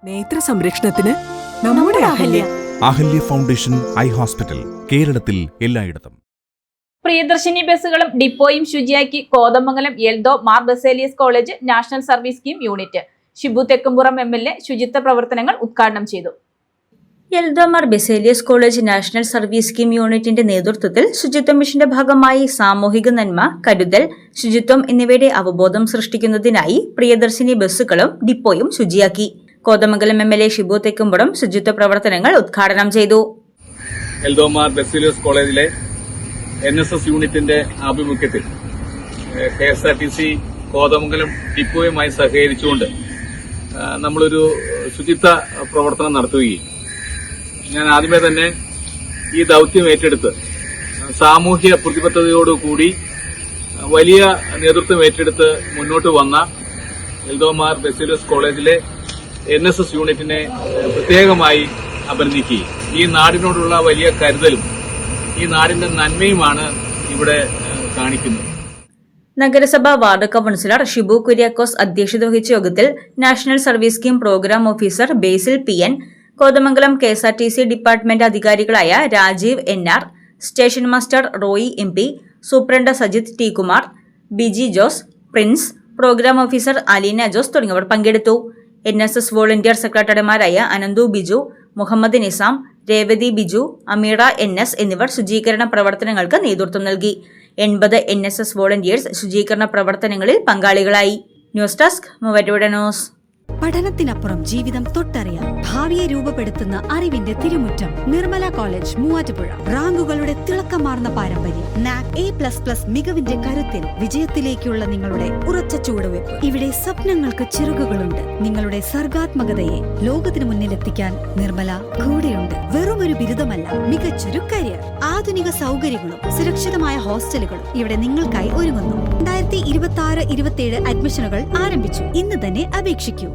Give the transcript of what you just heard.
നേത്ര സംരക്ഷണത്തിന് നമ്മുടെ അഹല്യ ഫൗണ്ടേഷൻ ഐ ഹോസ്പിറ്റൽ, കേരളത്തിൽ എല്ലായിടത്തും. പ്രിയദർശിനി ബസ്സുകളും ഡിപ്പോയും ശുചിയാക്കി Kothamangalam Eldho Mar Baselios college national service scheme unit. Shibu Thekkumpuram MLA ശുചിത്വ പ്രവർത്തനങ്ങൾ ഉദ്ഘാടനം ചെയ്തു. Eldho Mar Baselios college national service scheme യൂണിറ്റിന്റെ നേതൃത്വത്തിൽ ശുചിത്വ മിഷന്റെ ഭാഗമായി സാമൂഹിക നന്മ, കരുതൽ, ശുചിത്വം എന്നിവയുടെ അവബോധം സൃഷ്ടിക്കുന്നതിനായി പ്രിയദർശിനി ബസ്സുകളും ഡിപ്പോയും ശുചിയാക്കി. കോതമംഗലം MLA ഷിബു തെക്കുംപുറം ശുചിത്വ പ്രവർത്തനങ്ങൾ ഉദ്ഘാടനം ചെയ്തു. എൽദോ മാർ ബസേലിയസ് കോളേജിലെ NSS യൂണിറ്റിന്റെ ആഭിമുഖ്യത്തിൽ KSRTC കോതമംഗലം ഡിപ്പോയുമായി സഹകരിച്ചുകൊണ്ട് നമ്മളൊരു ശുചിത്വ പ്രവർത്തനം നടത്തുകയും, ഞാൻ ആദ്യമേ തന്നെ ഈ ദൌത്യം ഏറ്റെടുത്ത് സാമൂഹ്യ പ്രതിബദ്ധതയോടുകൂടി വലിയ നേതൃത്വം ഏറ്റെടുത്ത് മുന്നോട്ട് വന്ന എൽദോ മാർ ബസേലിയസ് കോളേജിലെ NSS യൂണിറ്റിനെ പ്രത്യേകമായി അഭിനന്ദിക്കുകയും, ഈ നാടിനോടുള്ള വലിയ കരുതലും ഈ നാടിന്റെ നന്മയുമാണ് ഇവിടെ കാണിക്കുന്നത്. നഗരസഭ വാർഡ് കൌൺസിലർ ഷിബു കുര്യാക്കോസ് അധ്യക്ഷത വഹിച്ച യോഗത്തിൽ national service scheme program officer Basil PN, Kothamangalam KSRTC department അധികാരികളായ Rajeev NR, station master Roy MP, superintendent Sajith T. Kumar, Biji Jose, Prince, program officer Aleena Jose തുടങ്ങിയവർ പങ്കെടുത്തു. NSS വോളണ്ടിയർ സെക്രട്ടറിമാരായ അനന്തു ബിജു, മുഹമ്മദ് നിസാം, രേവതി ബിജു, അമീറ NS എന്നിവർ ശുചീകരണ പ്രവർത്തനങ്ങൾക്ക് നേതൃത്വം നൽകി. 80 NSS വോളണ്ടിയേഴ്സ് ശുചീകരണ പ്രവർത്തനങ്ങളിൽ പങ്കാളികളായി. News desk Muvattupuzha news. പഠനത്തിനപ്പുറം ജീവിതം തൊട്ടറിയാം. ഭാവിയെ രൂപപ്പെടുത്തുന്ന അറിവിന്റെ തിരുമുറ്റം നിർമ്മല കോളേജ് മൂവാറ്റുപുഴ. റാങ്കുകളുടെ തിളക്കമാർന്ന പാരമ്പര്യം. NAC A++ മികവിന്റെ കരുത്തിൽ വിജയത്തിലേക്കുള്ള നിങ്ങളുടെ ഉറച്ച ചുവടുവെപ്പ്. ഇവിടെ സ്വപ്നങ്ങൾക്ക് ചിറകുകളുണ്ട്. നിങ്ങളുടെ സർഗാത്മകതയെ ലോകത്തിന് മുന്നിലെത്തിക്കാൻ നിർമ്മല കൂടെയുണ്ട്. വെറുമൊരു ബിരുദമല്ല, മികച്ചൊരു കരിയർ. ആധുനിക സൗകര്യങ്ങളും സുരക്ഷിതമായ ഹോസ്റ്റലുകളും ഇവിടെ നിങ്ങൾക്കായി ഒരുങ്ങുന്നു. 2026-27 അഡ്മിഷനുകൾ ആരംഭിച്ചു. ഇന്ന് തന്നെ അപേക്ഷിക്കൂ.